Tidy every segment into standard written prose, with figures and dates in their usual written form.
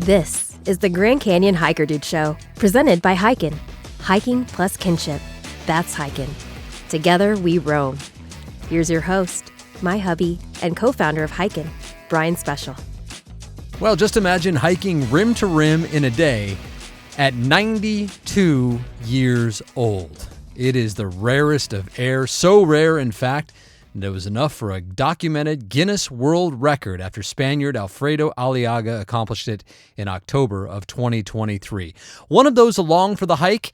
This is the Grand Canyon Hiker Dude Show, presented by hiKin. Hiking plus kinship. That's hiKin. Together we roam. Here's your host, my hubby, and co-founder of hiKin, Brian Special. Well, just imagine hiking rim to rim in a day at 92 years old. It is the rarest of air, so rare, in fact, that it was enough for a documented Guinness World Record after Spaniard Alfredo Aliaga accomplished it in October of 2023. One of those along for the hike,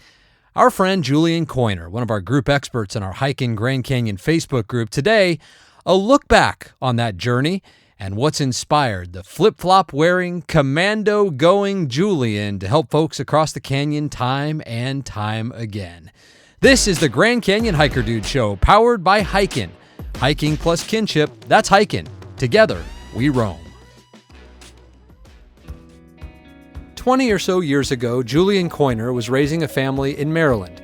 our friend Julian Coiner, one of our group experts in our hiKin Grand Canyon Facebook group. Today, a look back on that journey and what's inspired the flip-flop-wearing, commando-going Julian to help folks across the canyon time and time again. This is the Grand Canyon Hiker Dude Show, powered by hiKin. Hiking plus kinship, that's hiKin. Together, we roam. 20 or so years ago, Julian Coiner was raising a family in Maryland.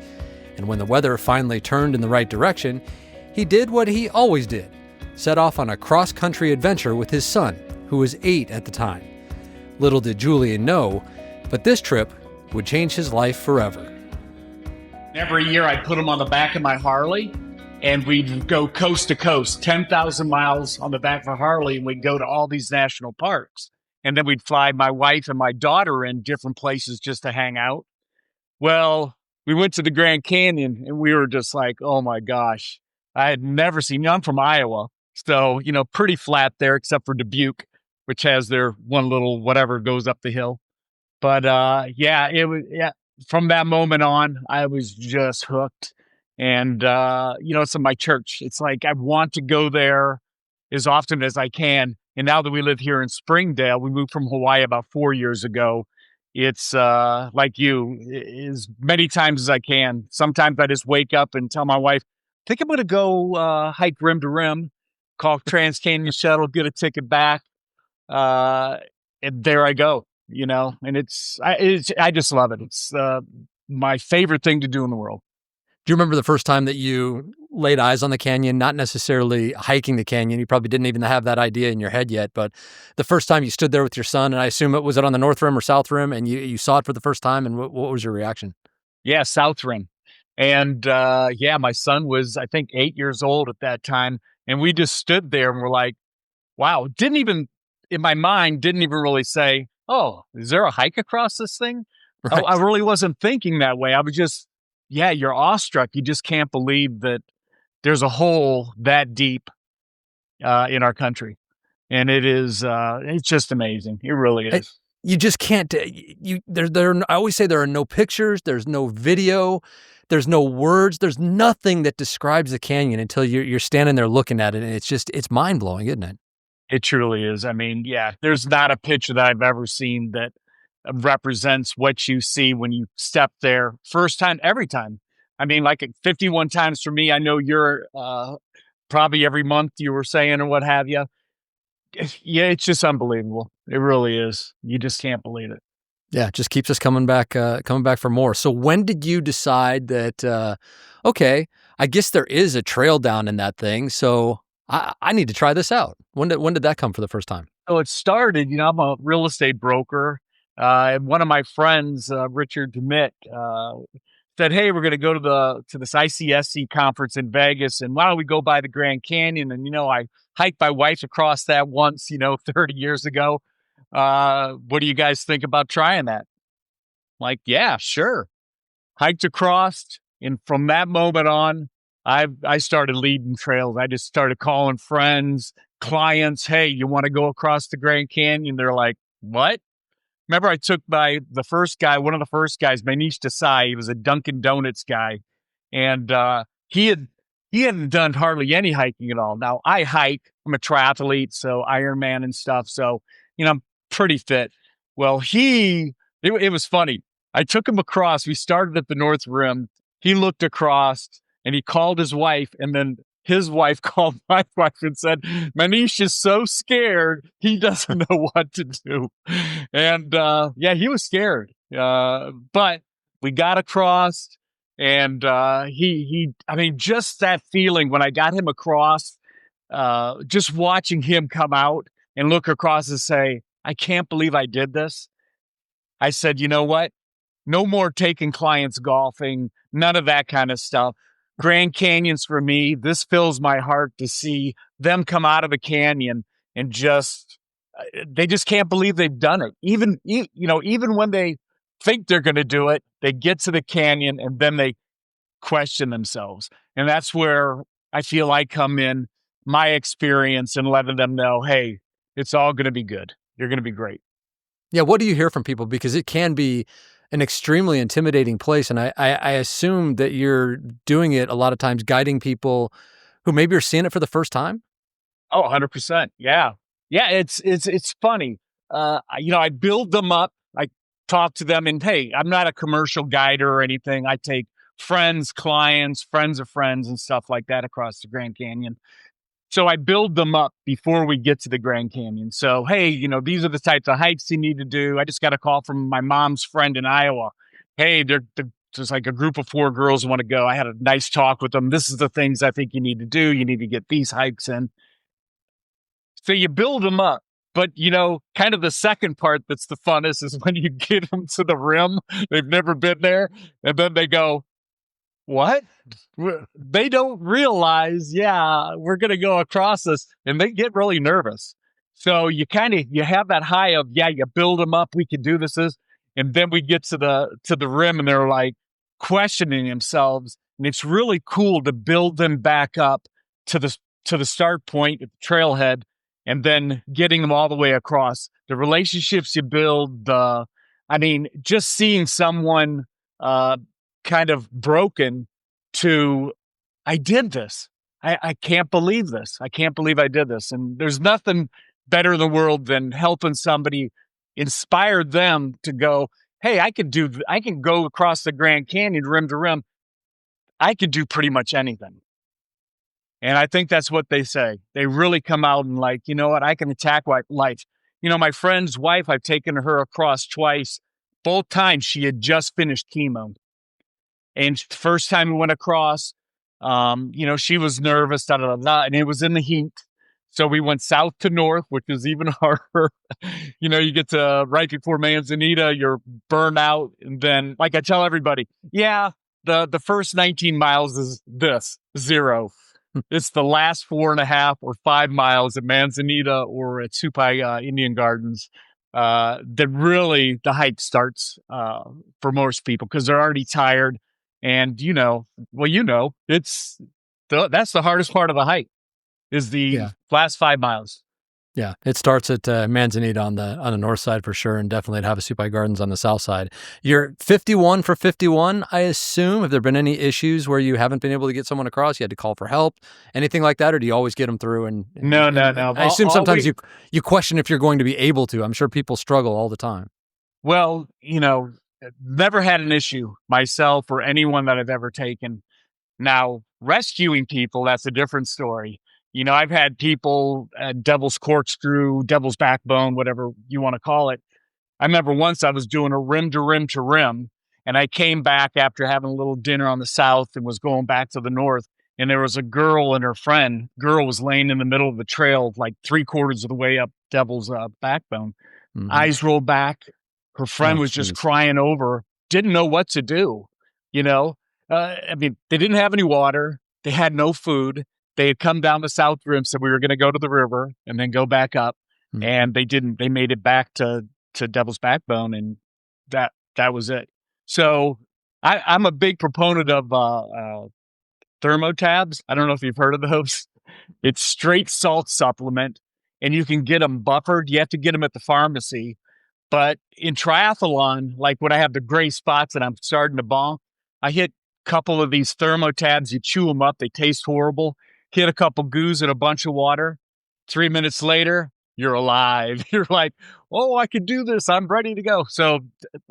And when the weather finally turned in the right direction, he did what he always did. Set off on a cross-country adventure with his son, who was 8 at the time. Little did Julian know, but this trip would change his life forever. Every year I'd put him on the back of my Harley, and we'd go coast to coast, 10,000 miles on the back of a Harley, and we'd go to all these national parks. And then we'd fly my wife and my daughter in different places just to hang out. Well, we went to the Grand Canyon, and we were just like, oh my gosh, I had never seen, I'm from Iowa. So, pretty flat there, except for Dubuque, which has their one little whatever goes up the hill. But from that moment on, I was just hooked. And, it's in my church. It's like I want to go there as often as I can. And now that we live here in Springdale, we moved from Hawaii about 4 years ago. It's like you, as many times as I can. Sometimes I just wake up and tell my wife, I think I'm going to go hike Rim2Rim, call Trans-Canyon Shuttle, get a ticket back. And there I go, and I just love it. It's my favorite thing to do in the world. Do you remember the first time that you laid eyes on the canyon, not necessarily hiking the canyon? You probably didn't even have that idea in your head yet, but the first time you stood there with your son, and I assume was it on the North Rim or South Rim, and you saw it for the first time, and what was your reaction? Yeah, South Rim. And my son was, I think, 8 years old at that time, and we just stood there and we're like, wow, in my mind, didn't even really say, oh, is there a hike across this thing? Right. I really wasn't thinking that way. I was just, you're awestruck. You just can't believe that there's a hole that deep in our country. And it is, it's just amazing. It really is. You just can't, I always say there are no pictures, there's no video, there's no words, there's nothing that describes the canyon until you're standing there looking at it. And it's mind-blowing, isn't it? It truly is. I mean, there's not a picture that I've ever seen that represents what you see when you step there first time, every time. I mean, like 51 times for me. I know you're probably every month you were saying or what have you. Yeah, it's just unbelievable. It really is. You just can't believe it. Yeah, it just keeps us coming back for more. So when did you decide that, okay, I guess there is a trail down in that thing, so I need to try this out? When did that come for the first time? So it started, I'm a real estate broker. And one of my friends, Richard DeMitt, said, hey, we're going to go to this ICSC conference in Vegas, and why don't we go by the Grand Canyon? And, I hiked my wife across that once, 30 years ago. What do you guys think about trying that? Like, yeah, sure. Hiked across, and from that moment on, I started leading trails. I just started calling friends, clients, hey, you want to go across the Grand Canyon? They're like, what? Remember, I took one of the first guys, Manish Desai. He was a Dunkin' Donuts guy, and he hadn't done hardly any hiking at all. Now I hike. I'm a triathlete, so Ironman and stuff. So I'm pretty fit. Well, it was funny. I took him across. We started at the North Rim. He looked across and he called his wife, and then his wife called my wife and said, Manish is so scared, he doesn't know what to do. And he was scared. But we got across, and just that feeling when I got him across, just watching him come out and look across and say, I can't believe I did this. I said, you know what? No more taking clients golfing, none of that kind of stuff. Grand Canyons for me, this fills my heart to see them come out of a canyon and they just can't believe they've done it. Even when they think they're going to do it, they get to the canyon and then they question themselves. And that's where I feel I come in, my experience, and letting them know, hey, it's all going to be good. You're going to be great. Yeah. What do you hear from people? Because it can be an extremely intimidating place. And I assume that you're doing it a lot of times guiding people who maybe are seeing it for the first time. Oh, 100%. Yeah. Yeah. It's funny. I build them up. I talk to them and, hey, I'm not a commercial guide or anything. I take friends, clients, friends of friends and stuff like that across the Grand Canyon. So I build them up before we get to the Grand Canyon. So, hey, these are the types of hikes you need to do. I just got a call from my mom's friend in Iowa. Hey, there's like a group of 4 girls who want to go. I had a nice talk with them. This is the things I think you need to do. You need to get these hikes in. So you build them up. But, kind of the second part that's the funnest is when you get them to the rim. They've never been there. And then they go, what? They don't realize, we're going to go across this, and they get really nervous. So you have that high of, you build them up. We can do this, and then we get to the rim, and they're like questioning themselves. And it's really cool to build them back up to the start point at the trailhead, and then getting them all the way across. The relationships you build, just seeing someone kind of broken to, I did this. I can't believe this. I can't believe I did this. And there's nothing better in the world than helping somebody, inspire them to go, hey, I can go across the Grand Canyon rim to rim. I could do pretty much anything. And I think that's what they say. They really come out and like, you know what? I can attack life. My friend's wife, I've taken her across twice. Both times she had just finished chemo. And the first time we went across, she was nervous, and it was in the heat. So we went south to north, which is even harder. You get to right before Manzanita, you're burned out. And then, like I tell everybody, the first 19 miles is 0. It's the last 4.5 or 5 miles at Manzanita or at Supai Indian Gardens that really the hike starts for most people because they're already tired. And that's the hardest part of the hike is the last 5 miles. Yeah, it starts at Manzanita on the north side for sure, and definitely at Havasupai Gardens on the south side. You're 51 for 51, I assume. Have there been any issues where you haven't been able to get someone across? You had to call for help, anything like that, or do you always get them through? No. I assume sometimes you question if you're going to be able to. I'm sure people struggle all the time. Well, never had an issue myself or anyone that I've ever taken. Now, rescuing people, that's a different story. I've had people at Devil's Corkscrew, Devil's Backbone, whatever you want to call it. I remember once I was doing a rim to rim, and I came back after having a little dinner on the south and was going back to the north. And there was a girl and her friend. Girl was laying in the middle of the trail, like 3/4 of the way up Devil's Backbone. Mm-hmm. Eyes rolled back. Her friend was just crying over, didn't know what to do. They didn't have any water. They had no food. They had come down the South Rim, said we were going to go to the river and then go back up. Mm-hmm. And they didn't. They made it back to Devil's Backbone, and that was it. So I'm a big proponent of thermotabs. I don't know if you've heard of those. It's straight salt supplement, and you can get them buffered. You have to get them at the pharmacy. But in triathlon, like when I have the gray spots and I'm starting to bonk, I hit a couple of these thermotabs. You chew them up. They taste horrible. Hit a couple goos in a bunch of water. 3 minutes later, you're alive. You're like, oh, I can do this. I'm ready to go. So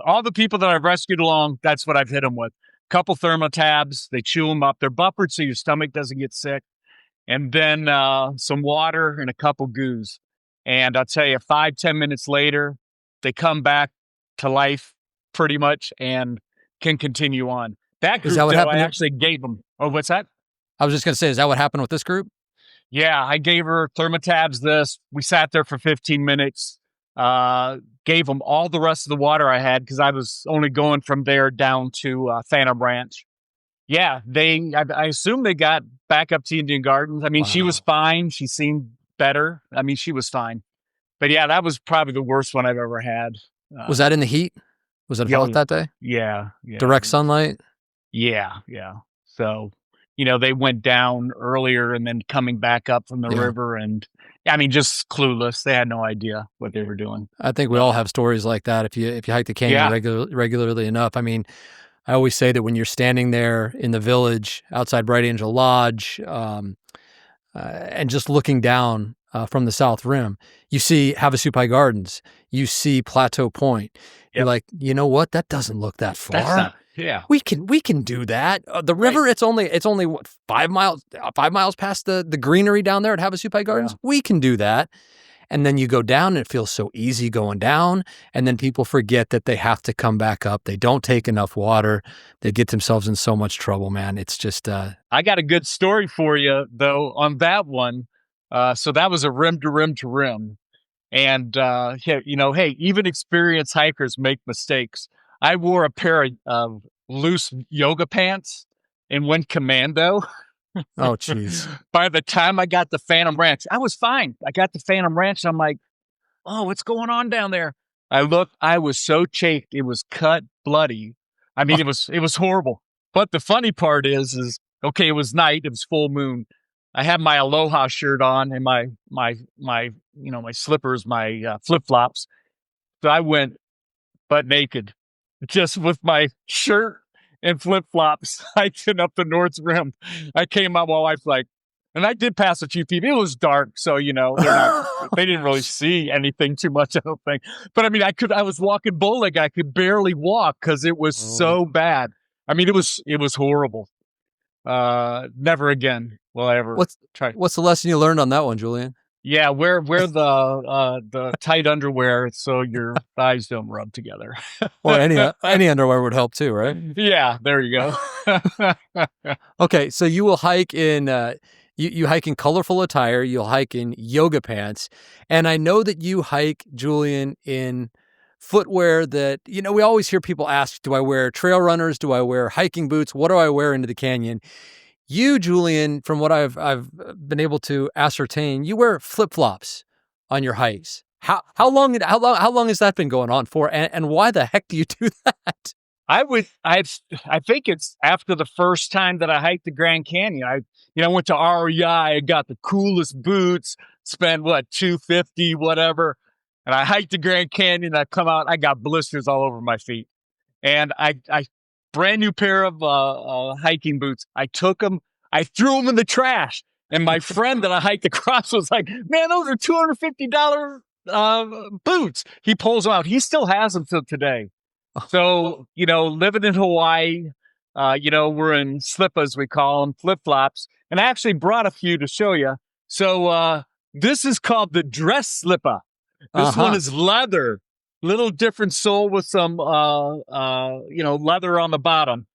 all the people that I've rescued along, that's what I've hit them with. Couple thermotabs. They chew them up. They're buffered so your stomach doesn't get sick. And then some water and a couple goos. And I'll tell you, 5-10 minutes later, they come back to life pretty much and can continue on. That group, I actually gave them. Oh, what's that? I was just going to say, is that what happened with this group? Yeah, I gave her thermotabs this. We sat there for 15 minutes. Gave them all the rest of the water I had because I was only going from there down to Phantom Ranch. Yeah, I assume they got back up to Indian Gardens. I mean, she was fine. She seemed better. I mean, she was fine. But yeah, that was probably the worst one I've ever had. Was that in the heat? Was it hot that day? Yeah. Direct sunlight? Yeah. So, they went down earlier and then coming back up from the river, and I mean, just clueless. They had no idea what they were doing. I think we all have stories like that. If you hike the canyon regularly enough, I mean, I always say that when you're standing there in the village outside Bright Angel Lodge, and just looking down from the South Rim, you see Havasupai Gardens, you see Plateau Point. You're like, you know what? That doesn't look that far. We can do that. The river, it's only what, 5 miles past the greenery down there at Havasupai Gardens. Yeah. We can do that. And then you go down and it feels so easy going down. And then people forget that they have to come back up. They don't take enough water. They get themselves in so much trouble, man. It's just... I got a good story for you, though, on that one. So that was a rim-to-rim-to-rim. And, hey, even experienced hikers make mistakes. I wore a pair of loose yoga pants and went commando. Oh, jeez. By the time I got to Phantom Ranch, I was fine. I got to Phantom Ranch. I'm like, oh, what's going on down there? I looked, I was so chafed. It was cut bloody. I mean, it was horrible. But the funny part is, okay, it was night. It was full moon. I had my Aloha shirt on and my slippers, my flip-flops. So I went butt naked, just with my shirt and flip-flops, hiking up the North Rim. I came out, my wife's like, and I did pass a few people. It was dark, so, they didn't really see anything too much, I don't think. But I mean, I was walking bowleg. I could barely walk because it was so bad. I mean, it was horrible. Never again will I ever try. What's the lesson you learned on that one, Julian? Yeah, wear the tight underwear so your thighs don't rub together. Or any underwear would help too, right? Yeah, there you go. Okay, so you will hike in you hike in colorful attire. You'll hike in yoga pants, and I know that you hike, Julian, in footwear that we always hear people ask: do I wear trail runners? Do I wear hiking boots? What do I wear into the canyon? You, Julian, from what I've been able to ascertain, you wear flip-flops on your hikes. How long has that been going on for, and why the heck do you do that? I think it's after the first time that I hiked the Grand Canyon. I went to REI, I got the coolest boots, spent $250, whatever, and I hiked the Grand Canyon. I come out, I got blisters all over my feet, and I brand new pair of hiking boots. I took them, I threw them in the trash. And my friend that I hiked across was like, man, those are $250 boots. He pulls them out. He still has them till today. So, living in Hawaii, we're in slippas, we call them, flip-flops. And I actually brought a few to show you. So this is called the dress slippa. This one is leather. Little different sole with some, leather on the bottom.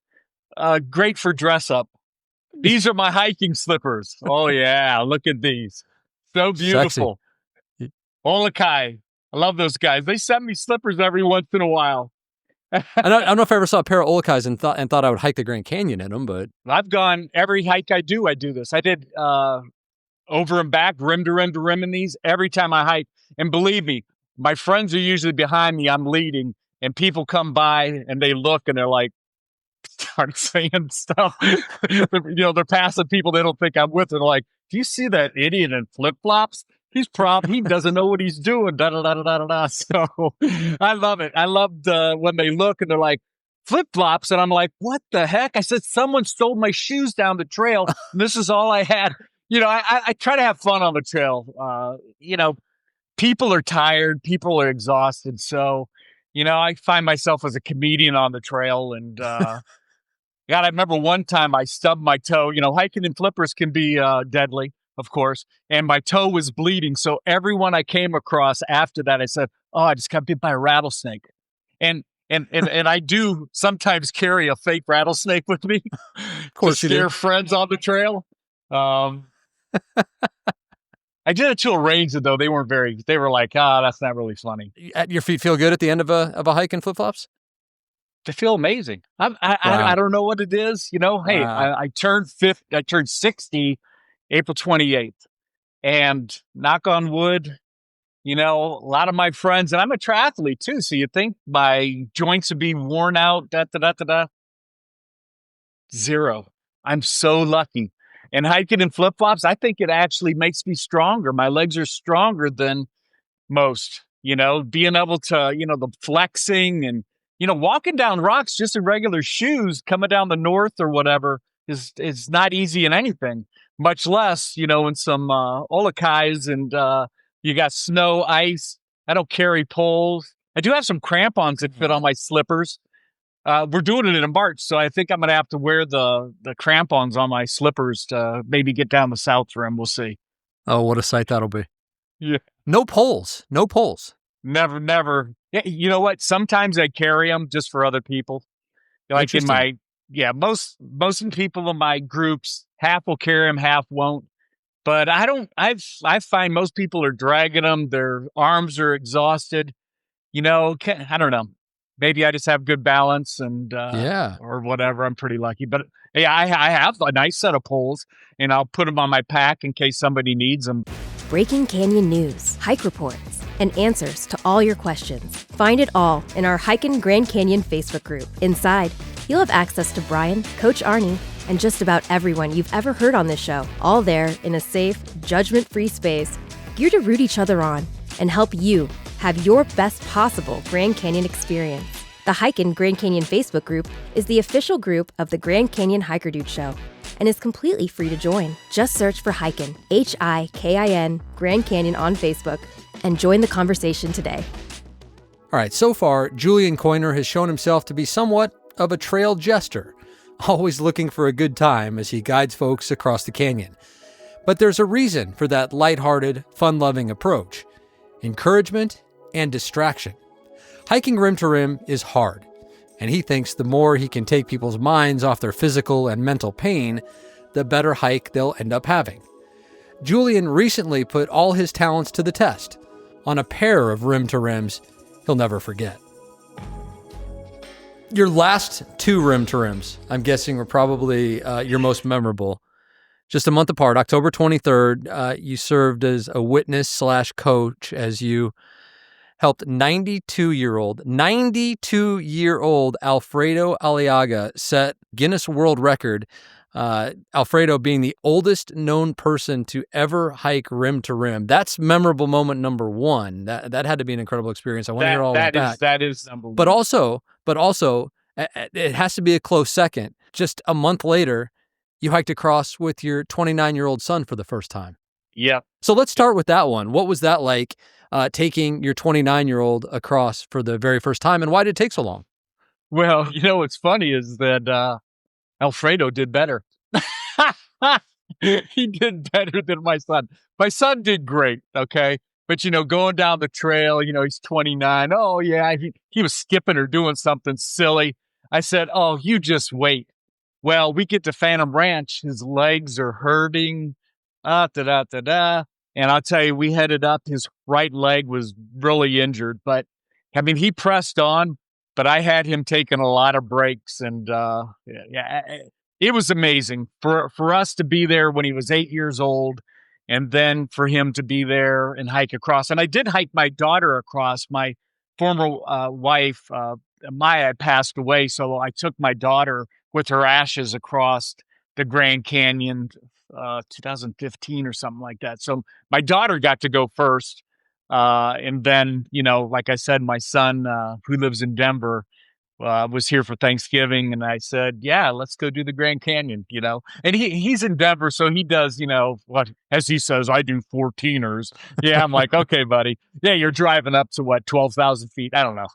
Great for dress up. These are my hiking slippers. Oh, yeah. Look at these. So beautiful. Sexy. Olakai. I love those guys. They send me slippers every once in a while. I don't know if I ever saw a pair of Olakais and thought I would hike the Grand Canyon in them, but I've gone every hike I do this. I did over and back, rim to rim to rim in these every time I hike. And believe me, my friends are usually behind me. I'm leading, and people come by and they look and they're like, start saying stuff. They're passing people they don't think I'm with. And they're like, do you see that idiot in flip flops? He doesn't know what he's doing. Da da da da da da. So I love it. I loved when they look and they're like, flip flops, and I'm like, what the heck? I said, someone stole my shoes down the trail. And this is all I had. I try to have fun on the trail. People are tired. People are exhausted. So, I find myself as a comedian on the trail. And, God, I remember one time I stubbed my toe. Hiking in flippers can be deadly, of course. And my toe was bleeding. So everyone I came across after that, I said, oh, I just got bit by a rattlesnake. And I do sometimes carry a fake rattlesnake with me. Of course to scare friends on the trail. I did it to a ranger though. They were like, that's not really funny. Your feet feel good at the end of a hike in flip-flops? They feel amazing. Wow. I don't know what it is. Hey, Wow. I turned 60 April 28th, and knock on wood, a lot of my friends, and I'm a triathlete too. So you think my joints would be worn out, zero. I'm so lucky. And hiking in flip-flops, I think it actually makes me stronger. My legs are stronger than most, being able to, the flexing and, walking down rocks just in regular shoes coming down the north or whatever is not easy in anything, much less, in some olakais and you got snow, ice. I don't carry poles. I do have some crampons that fit on my slippers. We're doing it in March, so I think I'm going to have to wear the crampons on my slippers to maybe get down the South Rim. We'll see. Oh, what a sight that'll be. Yeah. No poles. Never. Yeah, you know what? Sometimes I carry them just for other people. Like in most people in my groups, half will carry them, half won't. But I find most people are dragging them. Their arms are exhausted. I don't know. Maybe I just have good balance and or whatever. I'm pretty lucky. But yeah, I have a nice set of poles, and I'll put them on my pack in case somebody needs them. Breaking Canyon news, hike reports, and answers to all your questions. Find it all in our hiKin Grand Canyon Facebook group. Inside, you'll have access to Brian, Coach Arnie, and just about everyone you've ever heard on this show, all there in a safe, judgment-free space geared to root each other on and help you have your best possible Grand Canyon experience. The hiKin Grand Canyon Facebook group is the official group of the Grand Canyon Hiker Dude Show and is completely free to join. Just search for hiKin, HIKIN, Grand Canyon on Facebook, and join the conversation today. All right, so far, Julian Coiner has shown himself to be somewhat of a trail jester, always looking for a good time as he guides folks across the canyon. But there's a reason for that lighthearted, fun-loving approach: encouragement and distraction. Hiking rim to rim is hard, and he thinks the more he can take people's minds off their physical and mental pain, the better hike they'll end up having. Julian recently put all his talents to the test on a pair of rim to rims he'll never forget. Your last two rim to rims, I'm guessing, were probably your most memorable. Just a month apart, October 23rd, you served as a witness/coach as you helped 92-year-old Alfredo Aliaga set Guinness World Record. Alfredo being the oldest known person to ever hike rim to rim. That's memorable moment number one. That had to be an incredible experience. I want to hear all about that. That is number one. But also, it has to be a close second. Just a month later, you hiked across with your 29-year-old son for the first time. Yeah. So let's start with that one. What was that like, taking your 29-year-old across for the very first time, and why did it take so long? Well, what's funny is that Alfredo did better. He did better than my son. My son did great, okay? But, going down the trail, he's 29. Oh, yeah, he was skipping or doing something silly. I said, oh, you just wait. Well, we get to Phantom Ranch. His legs are hurting. And I'll tell you, we headed up. His right leg was really injured. But, he pressed on. But I had him taking a lot of breaks. And, it was amazing for us to be there when he was 8 years old. And then for him to be there and hike across. And I did hike my daughter across. My former wife, Maya, had passed away. So I took my daughter with her ashes across the Grand Canyon, 2015 or something like that. So my daughter got to go first. And then, like I said, my son, who lives in Denver, was here for Thanksgiving, and I said, yeah, let's go do the Grand Canyon, and he's in Denver. So he does, what, as he says, I do 14ers. Yeah. I'm like, okay, buddy. Yeah. You're driving up to 12,000 feet. I don't know.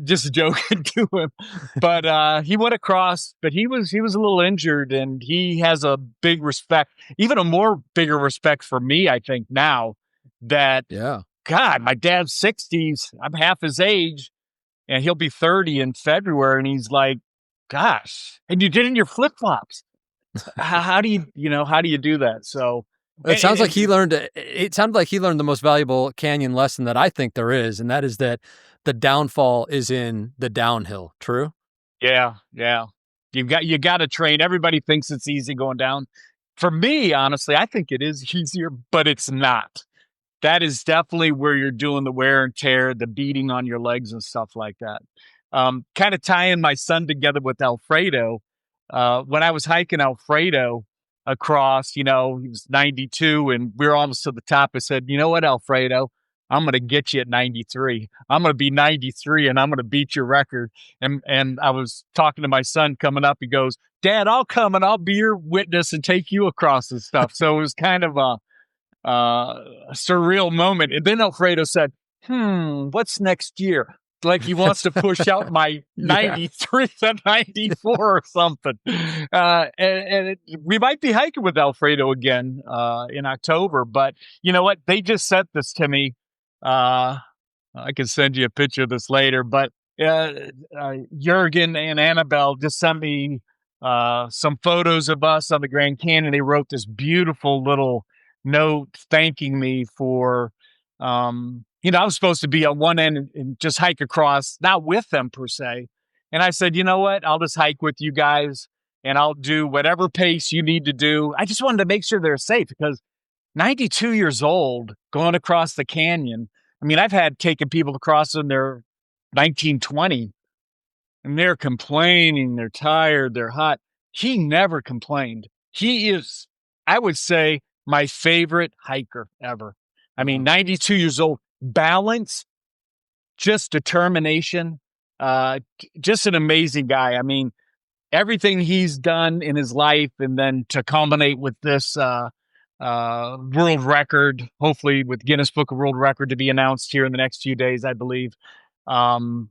Just joking to him, but, he went across, but he was a little injured, and he has a big respect, even a more bigger respect for me, I think now that, God, my dad's 60s. I'm half his age. And he'll be 30 in February. And he's like, gosh, and you did it in your flip-flops. How do you do that? So It sounds like he learned. It sounded like he learned the most valuable canyon lesson that I think there is, and that is that the downfall is in the downhill. True. Yeah. You got to train. Everybody thinks it's easy going down. For me, honestly, I think it is easier, but it's not. That is definitely where you're doing the wear and tear, the beating on your legs and stuff like that. Kind of tying my son together with Alfredo. When I was hiking Alfredo across, he was 92 and we were almost to the top. I said, you know what, Alfredo, I'm going to get you at 93. I'm going to be 93 and I'm going to beat your record. And I was talking to my son coming up. He goes, Dad, I'll come and I'll be your witness and take you across and stuff. So it was kind of a surreal moment. And then Alfredo said, what's next year? Like he wants to push out my 93 to 94 or something. We might be hiking with Alfredo again in October, but you know what? They just sent this to me. I can send you a picture of this later, but Jurgen and Annabelle just sent me some photos of us on the Grand Canyon. They wrote this beautiful little note thanking me for I was supposed to be on one end and just hike across, not with them per se. And I said, you know what? I'll just hike with you guys and I'll do whatever pace you need to do. I just wanted to make sure they're safe because 92 years old going across the canyon. I mean, I've had taken people across in their 1920 and they're complaining, they're tired, they're hot. He never complained. He is, I would say, my favorite hiker ever. I mean, 92 years old, balance, just determination, just an amazing guy. I mean, everything he's done in his life and then to culminate with this world record, hopefully with Guinness Book of World Record to be announced here in the next few days, I believe. There's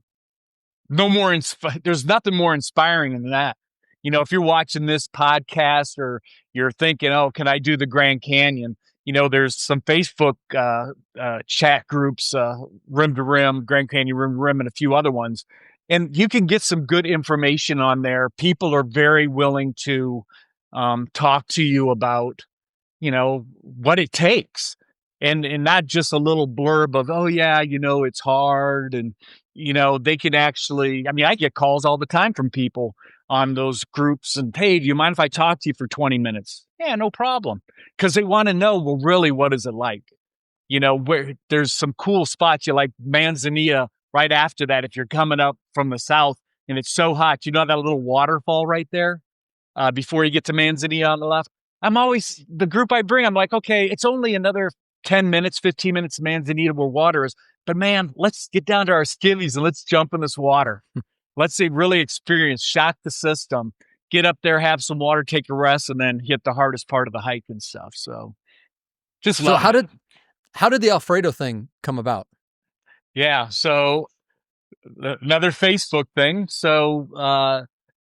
nothing more inspiring than that. If you're watching this podcast or you're thinking, oh, can I do the Grand Canyon? There's some Facebook chat groups, Rim2Rim, Grand Canyon Rim2Rim, and a few other ones. And you can get some good information on there. People are very willing to talk to you about, what it takes. And not just a little blurb of, oh, yeah, it's hard. And, they can actually, I get calls all the time from people on those groups and, hey, do you mind if I talk to you for 20 minutes? Yeah, no problem. Because they want to know, well, really, what is it like? Where there's some cool spots. You like Manzanilla right after that. If you're coming up from the south and it's so hot, that little waterfall right there before you get to Manzanilla on the left. The group I bring, I'm like, okay, it's only another 10 minutes, 15 minutes to Manzanilla where water is. But man, let's get down to our skivvies and let's jump in this water. Let's say really experience, shock the system, get up there, have some water, take a rest, and then hit the hardest part of the hike and stuff. So how did the Alfredo thing come about? Yeah. So another Facebook thing. So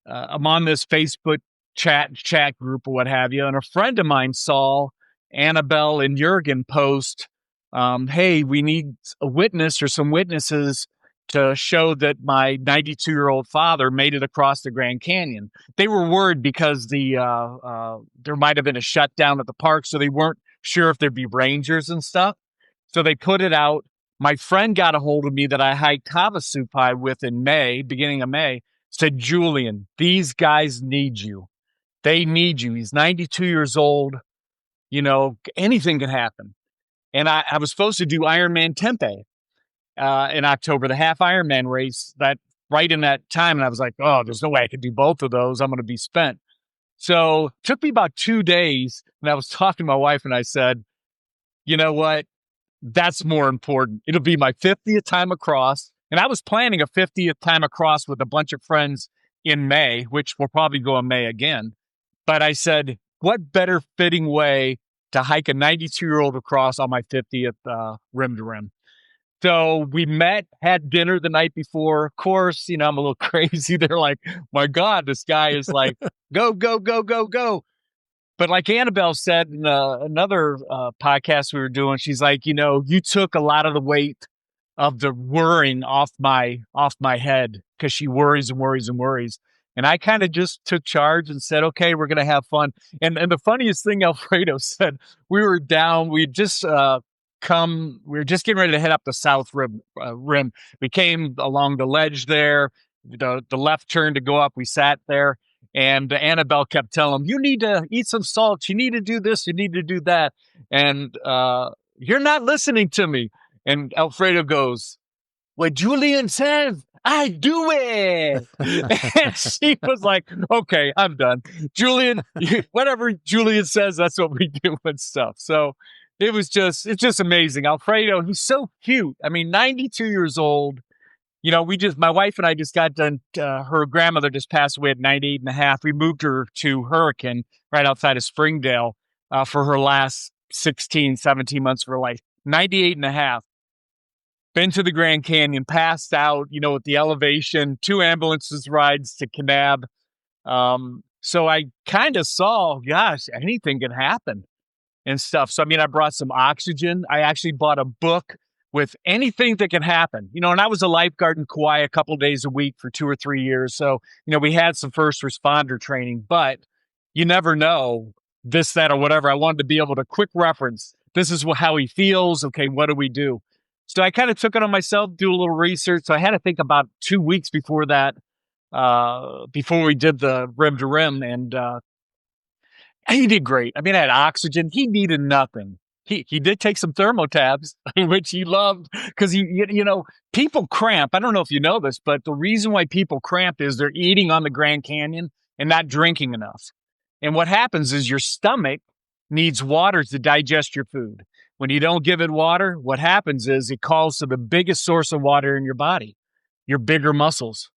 I'm on this Facebook chat group or what have you. And a friend of mine saw Annabelle and Jurgen post, hey, we need a witness or some witnesses to show that my 92-year-old father made it across the Grand Canyon. They were worried because there might have been a shutdown at the park, so they weren't sure if there'd be rangers and stuff. So they put it out. My friend got a hold of me that I hiked Havasupai with in beginning of May, said, Julian, these guys need you. They need you. He's 92 years old. Anything can happen. And I was supposed to do Ironman Tempe in October, the half Ironman race that right in that time. And I was like, oh, there's no way I could do both of those. I'm going to be spent. So it took me about 2 days. And I was talking to my wife and I said, you know what? That's more important. It'll be my 50th time across. And I was planning a 50th time across with a bunch of friends in May, which will probably go in May again. But I said, what better fitting way to hike a 92-year-old across on my 50th Rim2Rim? So we met, had dinner the night before. Of course, I'm a little crazy. They're like, my God, this guy is like, go, go, go, go, go. But like Annabelle said in another podcast we were doing, she's like, you took a lot of the weight of the worrying off my head because she worries and worries and worries. And I kind of just took charge and said, okay, we're going to have fun. And the funniest thing Alfredo said, we were down, we just we were just getting ready to head up the south rim. We came along the ledge there, the left turn to go up. We sat there, and Annabelle kept telling him, you need to eat some salt. You need to do this. You need to do that. And you're not listening to me. And Alfredo goes, what Julian says, I do it. And she was like, okay, I'm done. Julian, whatever Julian says, that's what we do and stuff. So it's just amazing. Alfredo, he's so cute. I mean, 92 years old. You know, my wife and I just got done, her grandmother just passed away at 98 and a half. We moved her to hiKin right outside of Springdale for her last 16, 17 months of her life. 98 and a half. Been to the Grand Canyon, passed out, you know, with the elevation, 2 ambulances rides to Kanab. So I kind of saw, gosh, anything can happen and stuff. So, I mean, I brought some oxygen. I actually bought a book with anything that can happen, you know, and I was a lifeguard in Kauai a couple days a week for 2 or 3 years. So, you know, we had some first responder training, but you never know this, that, or whatever. I wanted to be able to quick reference. This is how he feels. Okay, what do we do? So I kind of took it on myself, do a little research. So I had to think about 2 weeks before that, before we did the Rim2Rim, and he did great. I mean, I had oxygen. He needed nothing. He did take some thermotabs, which he loved, because you know, people cramp. I don't know if you know this, but the reason why people cramp is they're eating on the Grand Canyon and not drinking enough. And what happens is your stomach needs water to digest your food. When you don't give it water, what happens is it calls to the biggest source of water in your body, your bigger muscles,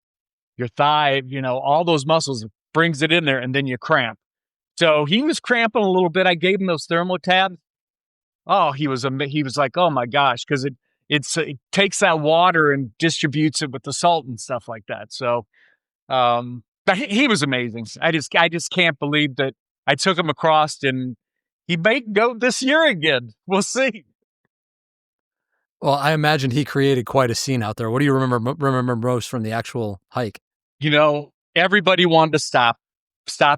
your thigh, you know, all those muscles, brings it in there, and then you cramp. So he was cramping a little bit. I gave him those thermotabs. Oh, he was like, oh my gosh, because it takes that water and distributes it with the salt and stuff like that. So, but he was amazing. I just can't believe that I took him across, and he may go this year again. We'll see. Well, I imagine he created quite a scene out there. What do you remember most from the actual hike? You know, everybody wanted to stop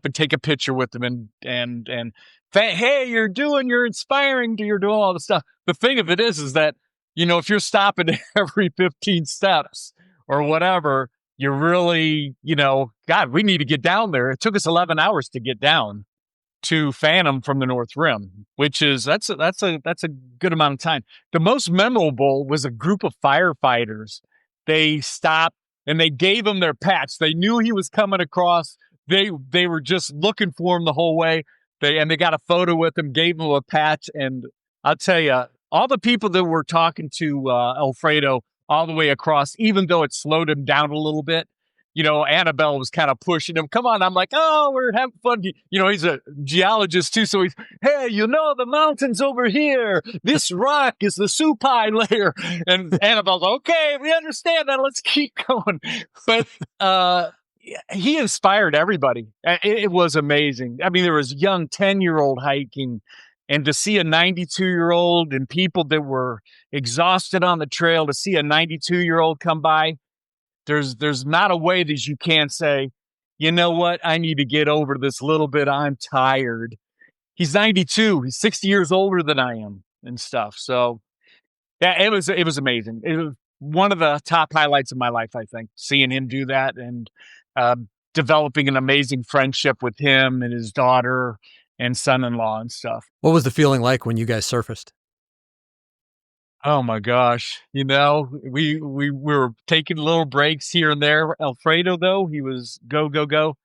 and take a picture with him, and hey, you're inspiring, you're doing all the stuff. The thing of it is that, you know, if you're stopping every 15 steps or whatever, you're really, you know, God, we need to get down there. It took us 11 hours to get down to Phantom from the North Rim, which is, that's a good amount of time. The most memorable was a group of firefighters. They stopped and they gave him their patch. They knew he was coming across. They were just looking for him the whole way. They got a photo with him, gave him a patch. And I'll tell you, all the people that were talking to Alfredo all the way across, even though it slowed him down a little bit, you know, Annabelle was kind of pushing him. Come on. I'm like, oh, we're having fun. You know, he's a geologist too. So he's, hey, you know, the mountain's over here. This rock is the supine layer. And Annabelle's, okay, we understand that. Let's keep going. But he inspired everybody. It was amazing. I mean, there was young 10-year-old hiking, and to see a 92-year-old and people that were exhausted on the trail, to see a 92-year-old come by, there's not a way that you can't say, you know what, I need to get over this little bit. I'm tired. He's 92. He's 60 years older than I am and stuff. So yeah, it was amazing. It was one of the top highlights of my life, I think, seeing him do that and developing an amazing friendship with him and his daughter and son-in-law and stuff. What was the feeling like when you guys surfaced? Oh my gosh. You know, we were taking little breaks here and there. Alfredo, though, he was go, go, go.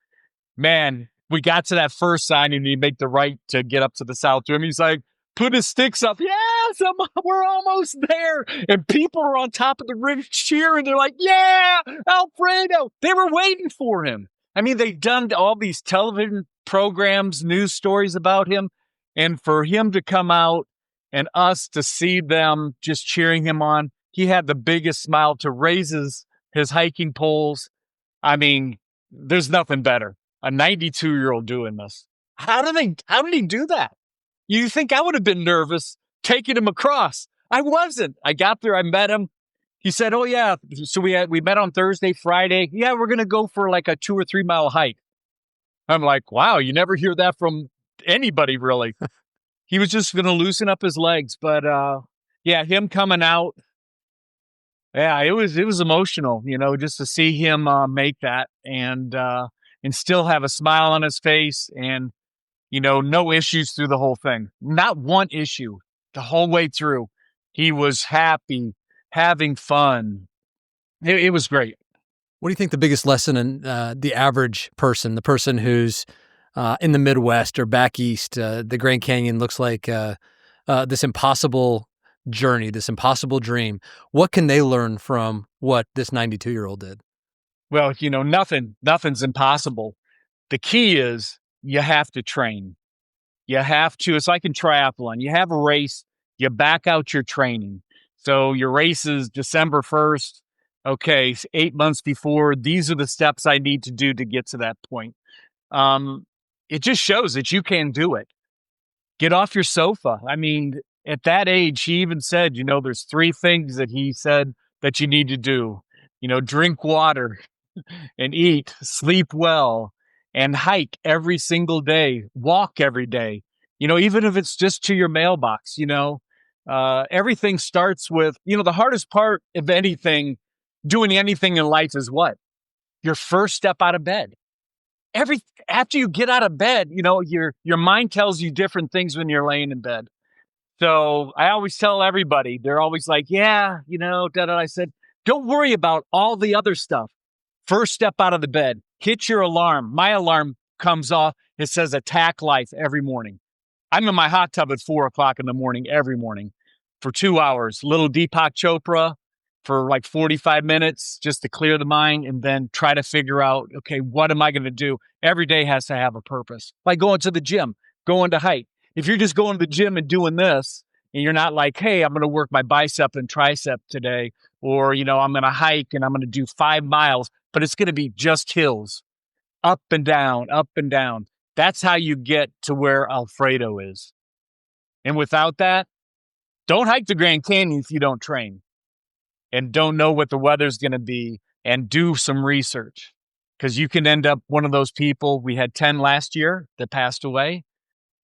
Man, we got to that first sign and he make the right to get up to the south rim. He's like, put his sticks up. Yes, we're almost there. And people are on top of the rim cheering. They're like, yeah, Alfredo. They were waiting for him. I mean, they've done all these television programs, news stories about him. And for him to come out and us to see them just cheering him on, he had the biggest smile to raise his hiking poles. I mean, there's nothing better. A 92-year-old doing this. How did he do that? You think I would have been nervous taking him across? I wasn't. I got there. I met him. He said, "Oh yeah, so we met on Thursday, Friday. Yeah, we're gonna go for like a 2 or 3 mile hike." I'm like, "Wow, you never hear that from anybody, really." He was just gonna loosen up his legs, but yeah, him coming out, yeah, it was emotional, just to see him make that and still have a smile on his face and no issues through the whole thing, not one issue the whole way through. He was happy, having fun. It was great. What do you think the biggest lesson in the average person, the person who's in the Midwest or back east, the Grand Canyon looks like this impossible journey, this impossible dream. What can they learn from what this 92-year-old did? Well, nothing's impossible. The key is you have to train. You have to. It's like in triathlon. You have a race, you back out your training. So your race is December 1st. Okay, 8 months before, these are the steps I need to do to get to that point. It just shows that you can do it. Get off your sofa. I mean, at that age, he even said, there's 3 things that he said that you need to do. Drink water and eat, sleep well, and hike every single day, walk every day. Even if it's just to your mailbox, everything starts with, the hardest part of doing anything in life is what? Your first step out of bed. After you get out of bed, your mind tells you different things when you're laying in bed. So I always tell everybody, they're always like, yeah, I said, don't worry about all the other stuff. First step out of the bed, hit your alarm. My alarm comes off. It says attack life every morning. I'm in my hot tub at 4:00 in the morning, every morning for 2 hours. Little Deepak Chopra for like 45 minutes just to clear the mind and then try to figure out, okay, what am I going to do? Every day has to have a purpose. Like going to the gym, going to hike. If you're just going to the gym and doing this and you're not like, hey, I'm going to work my bicep and tricep today, or, I'm going to hike and I'm going to do 5 miles, but it's going to be just hills, up and down, up and down. That's how you get to where Alfredo is. And without that, don't hike the Grand Canyon if you don't train and don't know what the weather's going to be, and do some research, because you can end up one of those people. We had 10 last year that passed away.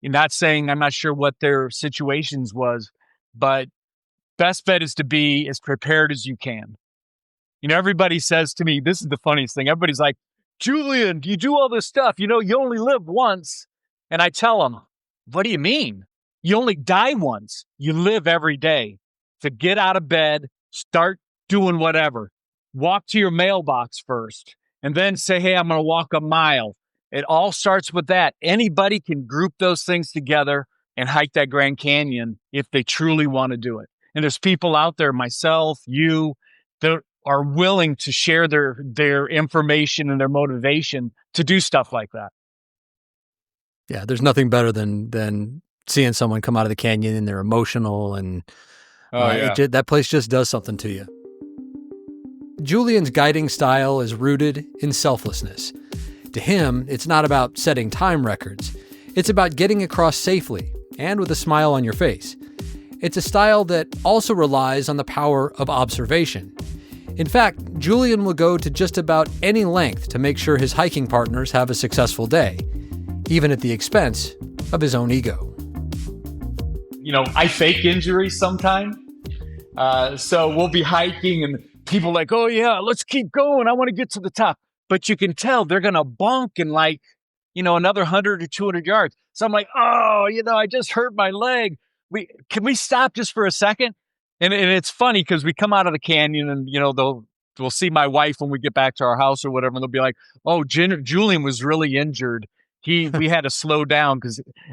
You're not saying, I'm not sure what their situations was, but best bet is to be as prepared as you can. Everybody says to me, this is the funniest thing. Everybody's like, Julian, you do all this stuff. You only live once. And I tell them, what do you mean? You only die once. You live every day. So get out of bed, start doing whatever. Walk to your mailbox first, and then say, hey, I'm going to walk a mile. It all starts with that. Anybody can group those things together and hike that Grand Canyon if they truly want to do it. And there's people out there, myself, you, that are willing to share their information and their motivation to do stuff like that. Yeah, there's nothing better than seeing someone come out of the canyon and they're emotional, and that place just does something to you. Julian's guiding style is rooted in selflessness. To him, it's not about setting time records. It's about getting across safely and with a smile on your face. It's a style that also relies on the power of observation. In fact, Julian will go to just about any length to make sure his hiking partners have a successful day, even at the expense of his own ego. I fake injuries sometimes. So we'll be hiking and people are like, oh yeah, let's keep going. I want to get to the top. But you can tell they're going to bonk in another 100 or 200 yards. So I'm like, oh, I just hurt my leg. Can we stop just for a second? And it's funny because we come out of the canyon and, we'll see my wife when we get back to our house or whatever. And they'll be like, oh, Julian was really injured. We had to slow down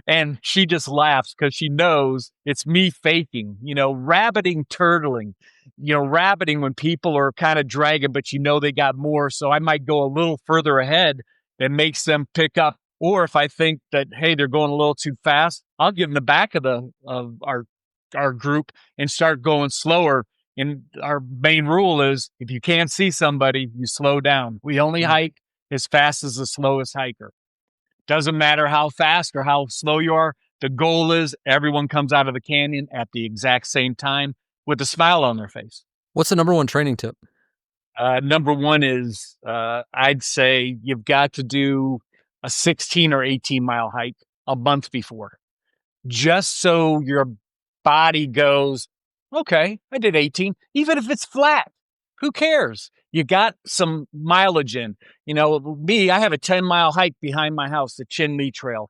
and she just laughs because she knows it's me faking, rabbiting, turtling, rabbiting when people are kind of dragging, but they got more. So I might go a little further ahead that makes them pick up. Or if I think that, hey, they're going a little too fast, I'll give them the back of our group and start going slower. And our main rule is if you can't see somebody, you slow down. We only hike as fast as the slowest hiker. Doesn't matter how fast or how slow you are. The goal is everyone comes out of the canyon at the exact same time with a smile on their face. What's the number one training tip? Number one is I'd say you've got to do a 16 or 18 mile hike a month before, just so your body goes, okay, I did 18, even if it's flat. Who cares? You got some mileage in. You know, me, I have a 10-mile hike behind my house, the Chin Lee Trail.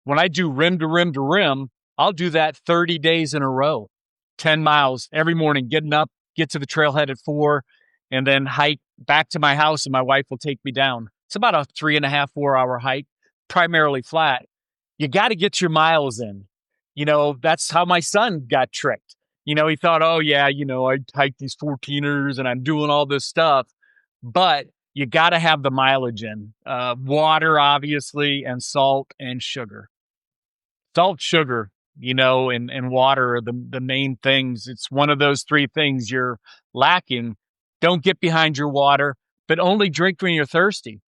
When I do rim to rim to rim, I'll do that 30 days in a row, 10 miles every morning, getting up, get to the trailhead at 4, and then hike back to my house, and my wife will take me down. It's about a 3.5, 4 hour hike, primarily flat. You got to get your miles in. You know, that's how my son got tricked. You know, he thought, oh, yeah, you know, I hike these 14ers and I'm doing all this stuff. But you got to have the mileage in. Water, obviously, and salt and sugar. Salt, sugar, you know, and water are the main things. It's one of those three things you're lacking. Don't get behind your water, but only drink when you're thirsty.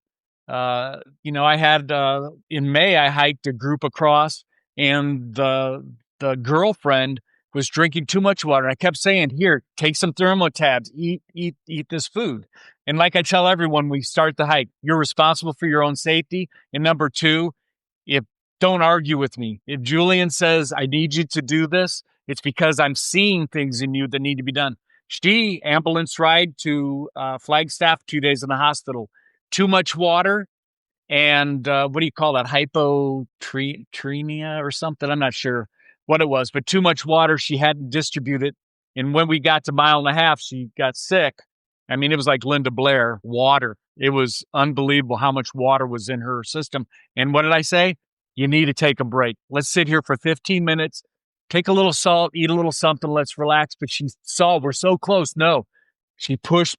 You know, I had in May, I hiked a group across, and the girlfriend was drinking too much water. I kept saying, "Here, take some thermotabs, eat this food." And like I tell everyone, we start the hike, you're responsible for your own safety. And number two, if don't argue with me. If Julian says, I need you to do this, it's because I'm seeing things in you that need to be done. She ambulance ride to Flagstaff, 2 days in the hospital. Too much water and what do you call that? Hypotremia or something. I'm not sure what it was, but too much water. She hadn't distributed. And when we got to 1.5 miles, she got sick. I mean, it was like Linda Blair, water. It was unbelievable how much water was in her system. And what did I say? You need to take a break. Let's sit here for 15 minutes, take a little salt, eat a little something, let's relax. But she saw we're so close. No, she pushed,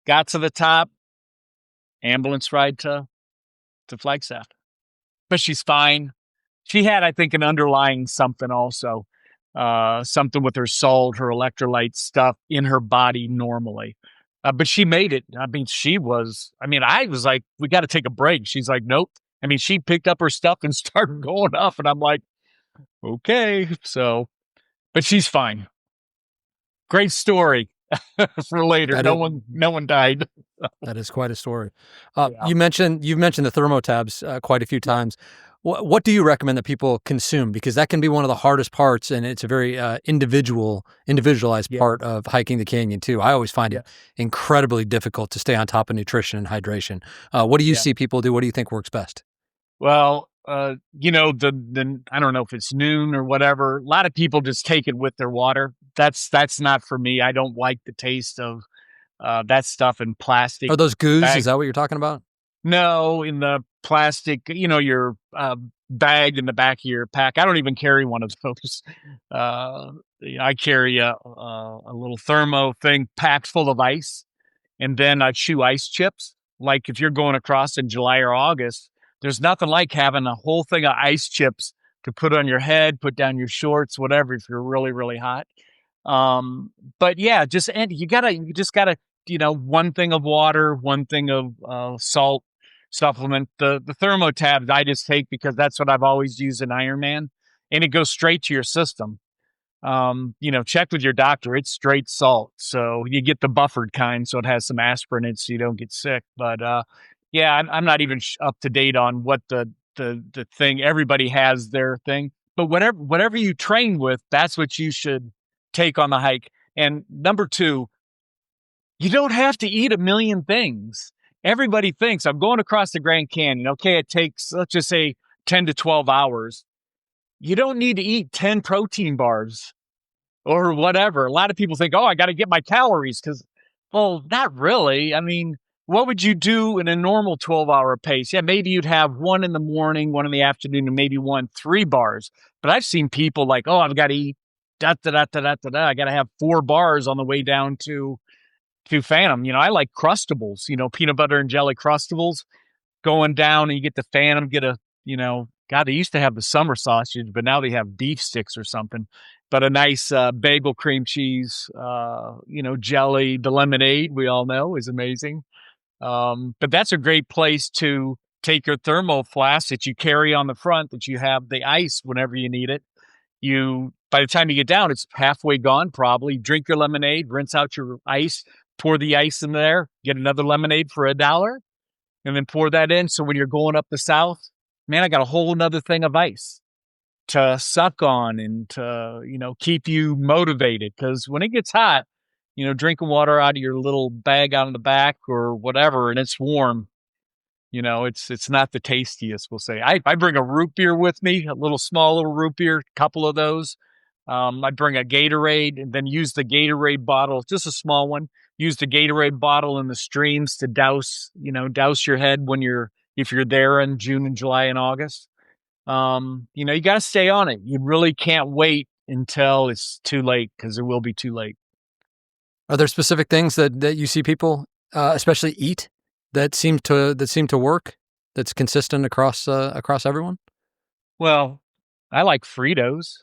got to the top, ambulance ride to Flagstaff. But she's fine. She had, I think, an underlying something also, something with her salt, her electrolyte stuff in her body normally. But she made it. I mean, I was like, we got to take a break. She's like, nope. I mean, she picked up her stuff and started going up, and I'm like, okay. So, but she's fine. Great story for later. No one died. That is quite a story. Yeah. You've mentioned the thermotabs quite a few times. What do you recommend that people consume? Because that can be one of the hardest parts, and it's a very individualized part of hiking the canyon too. I always find it incredibly difficult to stay on top of nutrition and hydration. What do you see people do? What do you think works best? Well, you know, the I don't know if it's noon or whatever. A lot of people just take it with their water. That's not for me. I don't like the taste of that stuff in plastic. Are those goos? Bags. Is that what you're talking about? No, in the plastic, you know, your bag in the back of your pack. I don't even carry one of those. I carry a little thermo thing packed full of ice, and then I chew ice chips. Like if you're going across in July or August, there's nothing like having a whole thing of ice chips to put on your head, put down your shorts, whatever, if you're really, really hot. But yeah, you just gotta, you know, one thing of water, one thing of salt supplement. The thermotabs I just take because that's what I've always used in Ironman, and it goes straight to your system. You know, check with your doctor. It's straight salt, so you get the buffered kind, so it has some aspirin in it, so you don't get sick. But yeah, I'm not even up to date on what the thing. Everybody has their thing, but whatever you train with, that's what you should take on the hike. And number two, you don't have to eat a million things. Everybody thinks I'm going across the Grand Canyon. Okay, it takes, let's just say 10 to 12 hours. You don't need to eat 10 protein bars or whatever. A lot of people think, oh, I got to get my calories well, not really. I mean, what would you do in a normal 12-hour pace? Yeah, maybe you'd have one in the morning, one in the afternoon, and maybe 3 bars. But I've seen people like, oh, I've got to eat I got to have 4 bars on the way down to Phantom. You know, I like Crustables, you know, peanut butter and jelly Crustables going down, and you get the Phantom, God, they used to have the summer sausage, but now they have beef sticks or something. But a nice bagel cream cheese, jelly, the lemonade we all know is amazing. But that's a great place to take your thermo flask that you carry on the front, that you have the ice whenever you need it. by the time you get down, it's halfway gone, probably. Drink your lemonade, rinse out your ice, pour the ice in there, get another lemonade for $1, and then pour that in. So when you're going up the south, man, I got a whole nother thing of ice to suck on and to, keep you motivated. Because when it gets hot, drinking water out of your little bag out in the back or whatever, and it's warm, it's not the tastiest, we'll say. I bring a root beer with me, a small little root beer, couple of those. I bring a Gatorade and then use the Gatorade bottle, just a small one. Use the Gatorade bottle in the streams to douse your head if you're there in June and July and August. You got to stay on it. You really can't wait until it's too late, because it will be too late. Are there specific things that you see people, especially eat, that seem to work, that's consistent across everyone? Well, I like Fritos.